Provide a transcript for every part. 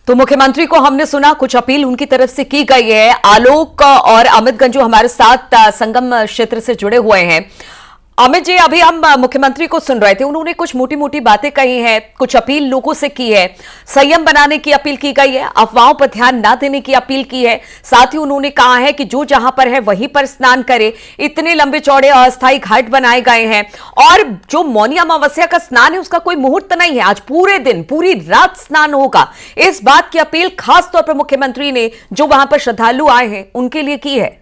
तो मुख्यमंत्री को हमने सुना, कुछ अपील उनकी तरफ से की गई है। आलोक और अमित गंजू हमारे साथ संगम क्षेत्र से जुड़े हुए हैं। अमित जी, अभी हम मुख्यमंत्री को सुन रहे थे, उन्होंने कुछ मोटी मोटी बातें कही हैं, कुछ अपील लोगों से की है, संयम बनाने की अपील की गई है, अफवाहों पर ध्यान ना देने की अपील की है। साथ ही उन्होंने कहा है कि जो जहां पर है वहीं पर स्नान करे। इतने लंबे चौड़े अस्थायी घाट बनाए गए हैं और जो मौनी अमावस्या का स्नान है उसका कोई मुहूर्त नहीं है, आज पूरे दिन पूरी रात स्नान होगा। इस बात की अपील खास तौर पर मुख्यमंत्री ने जो वहां पर श्रद्धालु आए हैं उनके लिए की है।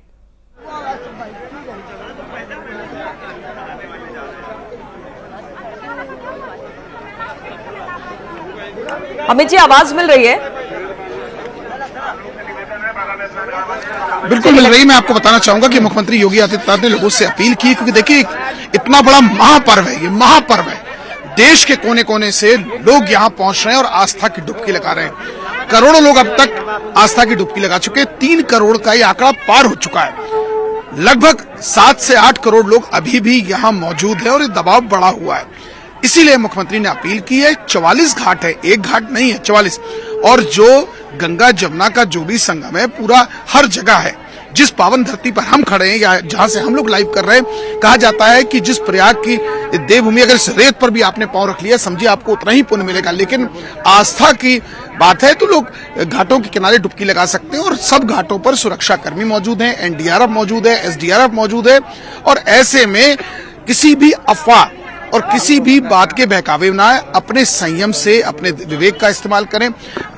अमित जी, आवाज मिल रही है? बिल्कुल मिल रही। मैं आपको बताना चाहूंगा कि मुख्यमंत्री योगी आदित्यनाथ ने लोगों से अपील की, क्योंकि देखिए इतना बड़ा महापर्व है, ये महापर्व है। देश के कोने कोने से लोग यहाँ पहुंच रहे हैं और आस्था की डुबकी लगा रहे हैं। करोड़ों लोग अब तक आस्था की डुबकी लगा चुके हैं। 3 करोड़ का ये आंकड़ा पार हो चुका है। लगभग 7 से 8 करोड़ लोग अभी भी यहाँ मौजूद है और ये दबाव बढ़ा हुआ है। इसीलिए मुख्यमंत्री ने अपील की है। 44 घाट है, एक घाट नहीं है, 44। और जो गंगा जमुना का जो भी संगम है, पूरा हर जगह है। जिस पावन धरती पर हम खड़े हैं या जहां से हम लोग लाइव कर रहे हैं, कहा जाता है कि जिस प्रयाग की देवभूमि, अगर इस रेत पर भी आपने पांव रख लिया, समझिए आपको उतना ही पुण्य मिलेगा। लेकिन आस्था की बात है तो लोग घाटों के किनारे डुबकी लगा सकते हैं और सब घाटों पर सुरक्षा कर्मी मौजूद हैं, एनडीआरएफ मौजूद है, एसडीआरएफ मौजूद है। और ऐसे में किसी भी अफवाह और किसी भी बात के बहकावे में ना आए, अपने संयम से, अपने विवेक का इस्तेमाल करें।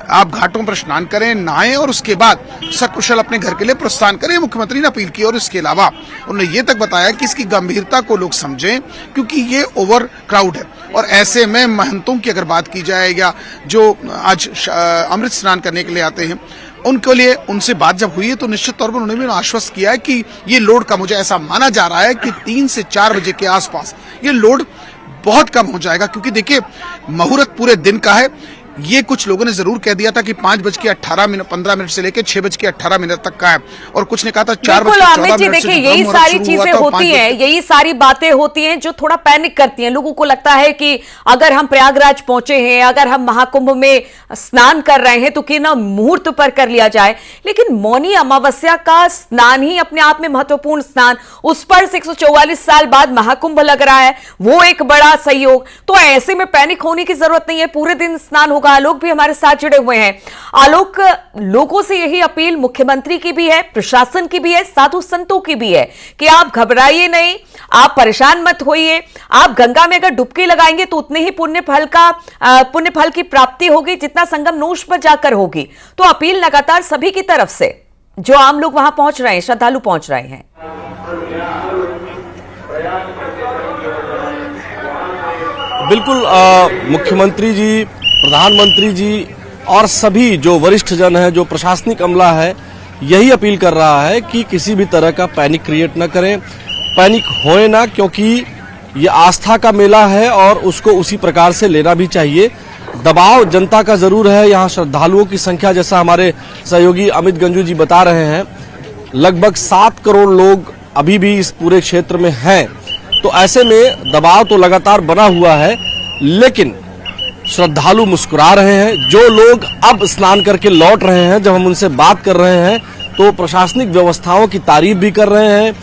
आप घाटों पर स्नान करें, नहाएं और उसके बाद सकुशल अपने घर के लिए प्रस्थान करें, मुख्यमंत्री ने अपील की। और इसके अलावा उन्होंने ये तक बताया कि इसकी गंभीरता को लोग समझें, क्योंकि ये ओवर क्राउड है। और ऐसे में महंतों की अगर बात की जाए या जो आज अमृत स्नान करने के लिए आते हैं, उनके लिए उनसे बात जब हुई है तो निश्चित तौर पर उन्होंने भी आश्वस्त किया है कि ये लोड कम हो जाए। ऐसा माना जा रहा है कि 3 से 4 बजे के आसपास ये लोड बहुत कम हो जाएगा, क्योंकि देखिए मुहूर्त पूरे दिन का है। ये कुछ लोगों ने जरूर कह दिया था कि 5:15 से लेकर 6:18 तक का है, और कुछ ने कहा था 4:14 देखिए यही सारी चीजें होती हैं, यही सारी बातें होती हैं जो थोड़ा पैनिक करती हैं। लोगों को लगता है कि अगर हम प्रयागराज पहुंचे हैं, अगर हम महाकुंभ में स्नान कर रहे हैं तो क्यों ना मुहूर्त पर कर लिया जाए। लेकिन मौनी अमावस्या का स्नान ही अपने आप में महत्वपूर्ण स्नान, उस पर 144 साल बाद महाकुंभ लग रहा है, वो एक बड़ा सहयोग। तो ऐसे में पैनिक होने की जरूरत नहीं है, पूरे दिन स्नान होगा। आलोक भी हमारे साथ जुड़े हुए हैं। आलोक, लोगों से यही अपील मुख्यमंत्री की भी है, प्रशासन की भी है, साधु संतों की भी है कि आप घबराइए नहीं, आप परेशान मत होइए। आप गंगा में अगर डुबकी लगाएंगे तो उतने ही पुण्य फल की प्राप्ति होगी जितना संगम नोश पर जाकर होगी। तो अपील लगातार सभी की तरफ से, जो आम लोग वहां पहुंच रहे हैं, श्रद्धालु पहुंच रहे हैं। बिल्कुल, मुख्यमंत्री जी, प्रधानमंत्री जी और सभी जो वरिष्ठ जन है, जो प्रशासनिक अमला है, यही अपील कर रहा है कि किसी भी तरह का पैनिक क्रिएट न करें, पैनिक होए ना, क्योंकि ये आस्था का मेला है और उसको उसी प्रकार से लेना भी चाहिए। दबाव जनता का जरूर है। यहाँ श्रद्धालुओं की संख्या, जैसा हमारे सहयोगी अमित गंजू जी बता रहे हैं, लगभग 7 करोड़ लोग अभी भी इस पूरे क्षेत्र में हैं। तो ऐसे में दबाव तो लगातार बना हुआ है, लेकिन श्रद्धालु मुस्कुरा रहे हैं। जो लोग अब स्नान करके लौट रहे हैं, जब हम उनसे बात कर रहे हैं तो प्रशासनिक व्यवस्थाओं की तारीफ भी कर रहे हैं।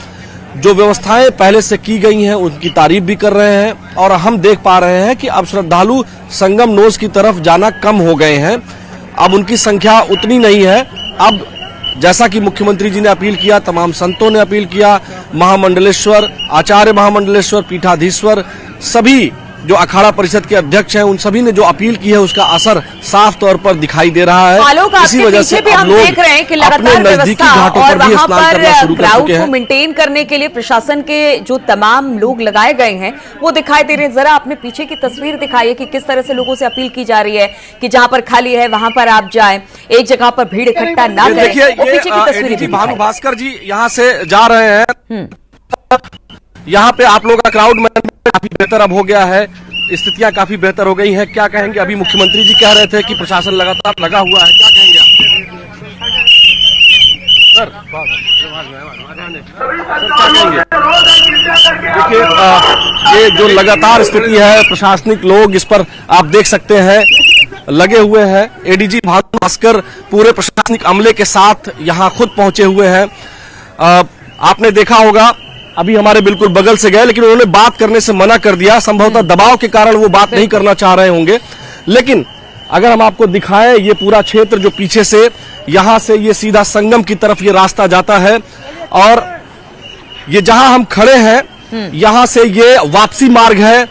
जो व्यवस्थाएं पहले से की गई हैं उनकी तारीफ भी कर रहे हैं। और हम देख पा रहे हैं कि अब श्रद्धालु संगम नोज की तरफ जाना कम हो गए हैं, अब उनकी संख्या उतनी नहीं है। अब जैसा कि मुख्यमंत्री जी ने अपील किया, तमाम संतों ने अपील किया, महामंडलेश्वर, आचार्य महामंडलेश्वर, पीठाधीश्वर, सभी जो अखाड़ा परिषद के अध्यक्ष हैं, उन सभी ने जो अपील की है उसका असर साफ तौर पर दिखाई दे रहा है। इसी वजह से भी हम देख रहे हैं कि लगातार नजदीकी घाटों पर भी स्नान करना शुरू कर चुके हैं। मेंटेन करने के लिए प्रशासन के जो तमाम लोग लगाए गए हैं वो दिखाई दे रहे हैं। जरा अपने पीछे की तस्वीर दिखाइए कि किस तरह से लोगों से अपील की जा रही है कि जहां पर खाली है वहां पर आप जाएं, एक जगह पर भीड़ इकट्ठा ना करें। देखिए, ये भानु भास्कर जी यहाँ से जा रहे हैं। यहाँ पे आप लोग का क्राउड मैनेजमेंट काफी बेहतर अब हो गया है, स्थितियां काफी बेहतर हो गई हैं। क्या कहेंगे? अभी मुख्यमंत्री जी कह रहे थे कि प्रशासन लगातार लगा हुआ है, क्या कहेंगे आप? सर, देखिए, ये जो लगातार स्थिति है, प्रशासनिक लोग इस पर आप देख सकते हैं लगे हुए हैं। एडीजी भानु भास्कर पूरे प्रशासनिक अमले के साथ यहां खुद पहुंचे हुए हैं। आपने देखा होगा अभी हमारे बिल्कुल बगल से गए, लेकिन उन्होंने बात करने से मना कर दिया। संभवतः दबाव के कारण वो बात नहीं करना चाह रहे होंगे। लेकिन अगर हम आपको दिखाएं, ये पूरा क्षेत्र जो पीछे से यहां से ये सीधा संगम की तरफ ये रास्ता जाता है, और ये जहां हम खड़े हैं यहां से ये वापसी मार्ग है।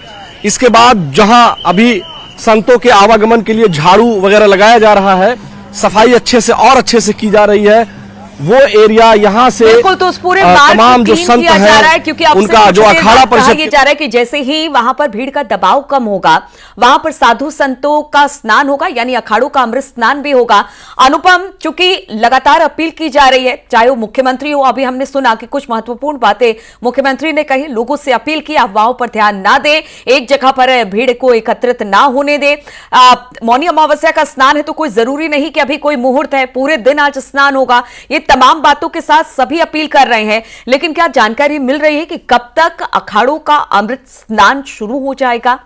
इसके बाद जहां अभी संतों के आवागमन के लिए झाड़ू वगैरह लगाया जा रहा है, सफाई अच्छे से और अच्छे से की जा रही है, वो एरिया यहाँ से बिल्कुल, तो उस पूरे मार्ग तमाम जो क्लीन संत किया जा रहा है, हैं क्योंकि आपसे उनका जो कुछ देर अखाड़ा बाद कहा परिषद यह जा रहा है कि जैसे ही वहां पर भीड़ का दबाव कम होगा, वहां पर साधु संतों का स्नान होगा, यानी अखाड़ों का अमृत स्नान भी होगा। अनुपम, चूंकि लगातार अपील की जा रही है, चाहे वो मुख्यमंत्री हो, अभी हमने सुना कि कुछ महत्वपूर्ण बातें मुख्यमंत्री ने कही, लोगों से अपील की अफवाहों पर ध्यान ना दे, एक जगह पर भीड़ को एकत्रित ना होने दे। मौनी अमावस्या का स्नान है तो कोई जरूरी नहीं कि अभी कोई मुहूर्त है, पूरे दिन आज स्नान होगा। ये तमाम बातों के साथ सभी अपील कर रहे हैं, लेकिन क्या जानकारी मिल रही है कि कब तक अखाड़ों का अमृत स्नान शुरू हो जाएगा?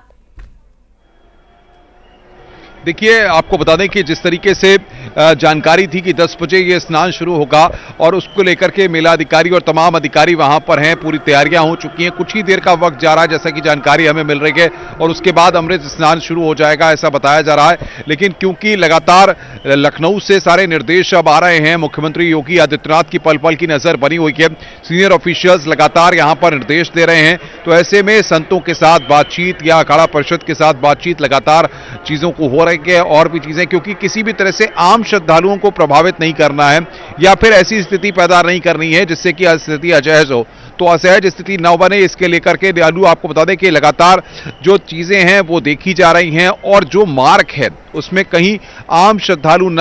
देखिए, आपको बता दें कि जिस तरीके से जानकारी थी कि 10 बजे ये स्नान शुरू होगा, और उसको लेकर के मेला अधिकारी और तमाम अधिकारी वहां पर हैं, पूरी तैयारियां हो चुकी हैं। कुछ ही देर का वक्त जा रहा है जैसा कि जानकारी हमें मिल रही है, और उसके बाद अमृत स्नान शुरू हो जाएगा ऐसा बताया जा रहा है। लेकिन क्योंकि लगातार लखनऊ से सारे निर्देश अब आ रहे हैं, मुख्यमंत्री योगी आदित्यनाथ की पल पल की नजर बनी हुई है, सीनियर ऑफिशियल्स लगातार यहां पर निर्देश दे रहे हैं, तो ऐसे में संतों के साथ बातचीत या अखाड़ा परिषद के साथ बातचीत लगातार चीजों को हो रही है, और भी चीजें, क्योंकि किसी भी तरह से आम श्रद्धालुओं को प्रभावित नहीं करना है, या फिर ऐसी स्थिति पैदा नहीं करनी है जिससे कि स्थिति अजायज हो, तो असहज स्थिति न बने, इसके लेकर के दयालु आपको बता दें कि लगातार जो चीजें हैं वो देखी जा रही हैं, और जो मार्ग है उसमें कहीं आम श्रद्धालु न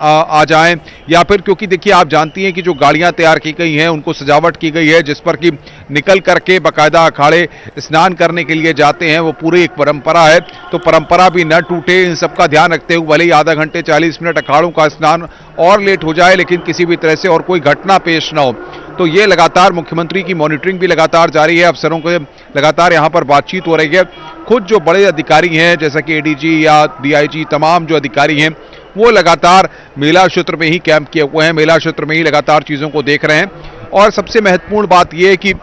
आ जाएं, या फिर क्योंकि देखिए आप जानती हैं कि जो गाड़ियां तैयार की गई हैं उनको सजावट की गई है, जिस पर कि निकल करके बाकायदा अखाड़े स्नान करने के लिए जाते हैं, वो पूरी एक परंपरा है। तो परंपरा भी न टूटे, इन सबका ध्यान रखते हुए भले ही आधा घंटे 40 मिनट अखाड़ों का स्नान और लेट हो जाए, लेकिन किसी भी तरह से और कोई घटना पेश न हो, तो ये लगातार मुख्यमंत्री की मॉनिटरिंग भी लगातार जारी है। अफसरों के लगातार यहां पर बातचीत हो रही है। खुद जो बड़े अधिकारी हैं जैसा कि एडीजी या डीआईजी, तमाम जो अधिकारी हैं वो लगातार मेला क्षेत्र में ही कैंप किए हुए हैं, मेला क्षेत्र में ही लगातार चीजों को देख रहे हैं। और सबसे महत्वपूर्ण बात यह है कि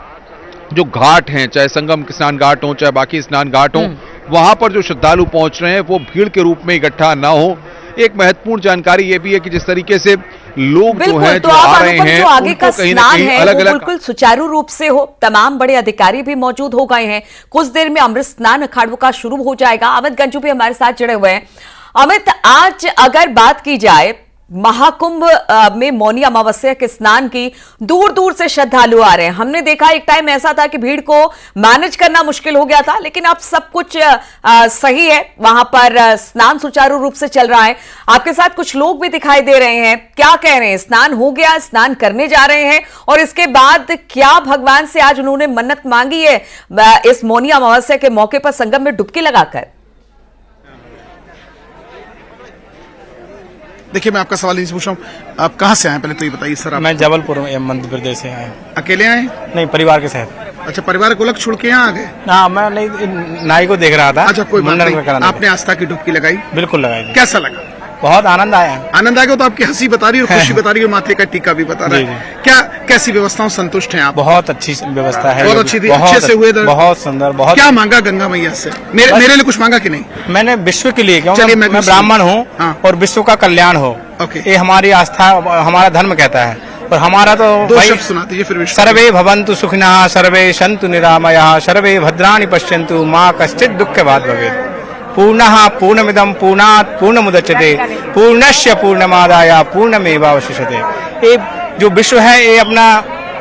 जो घाट हैं, चाहे संगम स्नान घाट हो, चाहे बाकी स्नान घाट हो, वहां पर जो श्रद्धालु पहुंच रहे हैं वो भीड़ के रूप में इकट्ठा ना हो। एक महत्वपूर्ण जानकारी ये भी है कि जिस तरीके से लोग जो हैं जो आ रहे हैं, जो आगे का कहीं ना स्नान कहीं है अलग वो अलग बिल्कुल सुचारू रूप से हो। तमाम बड़े अधिकारी भी मौजूद हो गए हैं। कुछ देर में अमृत स्नान अखाड़ों का शुरू हो जाएगा। अमित गंजू भी हमारे साथ जुड़े हुए हैं। अमित, आज अगर बात की जाए महाकुंभ में मौनी अमावस्या के स्नान की, दूर दूर से श्रद्धालु आ रहे हैं। हमने देखा एक टाइम ऐसा था कि भीड़ को मैनेज करना मुश्किल हो गया था, लेकिन अब सब कुछ सही है, वहां पर स्नान सुचारू रूप से चल रहा है। आपके साथ कुछ लोग भी दिखाई दे रहे हैं, क्या कह रहे हैं? स्नान हो गया, स्नान करने जा रहे हैं, और इसके बाद क्या भगवान से आज उन्होंने मन्नत मांगी है इस मौनी अमावस्या के मौके पर संगम में डुबकी लगाकर? देखिए, मैं आपका सवाल नहीं पूछ रहा हूँ, आप कहाँ से आए पहले तो ये बताइए सर। आप मैं जबलपुर मध्य प्रदेश से आया। अकेले आए? नहीं, परिवार के साथ। अच्छा, परिवार को अलग छोड़ के यहाँ आ गए? हाँ, मैं नहीं नाई को देख रहा था। अच्छा, कोई बात नहीं। आपने आस्था की डुबकी लगाई? बिल्कुल लगाई। कैसा लगा? बहुत आनंद आया। आनंद आ गया? तो आपकी हंसी बता रही है और खुशी बता रही है, माथे का टीका भी बता रहा है। क्या कैसी व्यवस्थाओं संतुष्ट हैं आप? बहुत अच्छी व्यवस्था है। बहुत अच्छी थी, अच्छे से हुए? बहुत सुंदर। बहुत। क्या मांगा गंगा मैया से? मेरे लिए कुछ मांगा कि नहीं? मैंने विश्व के लिए, चलिए, मैं ब्राह्मण हूँ और विश्व का कल्याण हो, ये हमारी आस्था, हमारा धर्म कहता है। और हमारा तो दो शब्द सुना दीजिए फिर। सर्वे भवन्तु सुखिनः, सर्वे सन्तु निरामयाः, सर्वे भद्राणि पश्यन्तु, मा कश्चित् दुःखभाग् भवेत्। पूर्णः पूर्णमिदं पूर्णात् पूर्णमुदच्यते, पूर्णस्य पूर्णमादाय पूर्णमेवावशिष्यते। ये जो विश्व है ये अपना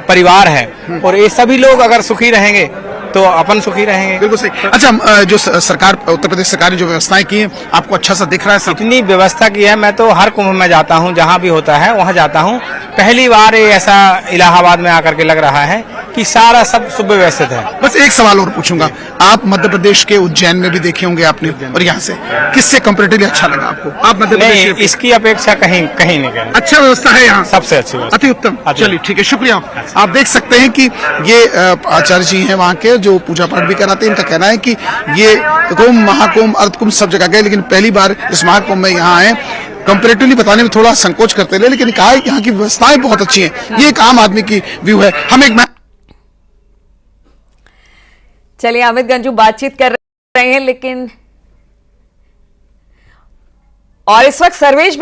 परिवार है, और ये सभी लोग अगर सुखी रहेंगे तो अपन सुखी रहेंगे। बिल्कुल सही। अच्छा, जो सरकार, उत्तर प्रदेश सरकार ने जो व्यवस्थाएं की हैं, आपको अच्छा सा दिख रहा है? इतनी व्यवस्था की है। मैं तो हर कुंभ में जाता हूँ, जहाँ भी होता है वहाँ जाता हूँ। पहली बार ये ऐसा इलाहाबाद में आकर के लग रहा है बाकी सारा सब सुव्यवस्थित है। बस एक सवाल और पूछूंगा, आप मध्य प्रदेश के उज्जैन में भी देखे होंगे आपने, और यहाँ से किससे कंपेरेटिवली अच्छा लगा आपको? आप मध्य प्रदेश नहीं, के- इसकी अपेक्षा कहीं कहीं नहीं करें। अच्छा व्यवस्था है यहाँ, सबसे अच्छी व्यवस्था। अति उत्तम। अति चलिए ठीक है, शुक्रिया। आप देख सकते हैं कि ये आचार्य जी हैं वहाँ के, जो पूजा पाठ भी कराते हैं। इनका कहना है कि ये कुंभ, महाकुंभ, अर्धकुंभ सब जगह गए, लेकिन पहली बार इस महाकुंभ में यहाँ आए। कंपेरेटिवली बताने में थोड़ा संकोच करते रहे, लेकिन कहा है कि यहाँ की व्यवस्थाएं बहुत अच्छी हैं। ये एक आम आदमी की व्यू है। हम एक चलिए अमित गंजू बातचीत कर रहे हैं, लेकिन और इस वक्त सर्वेश भी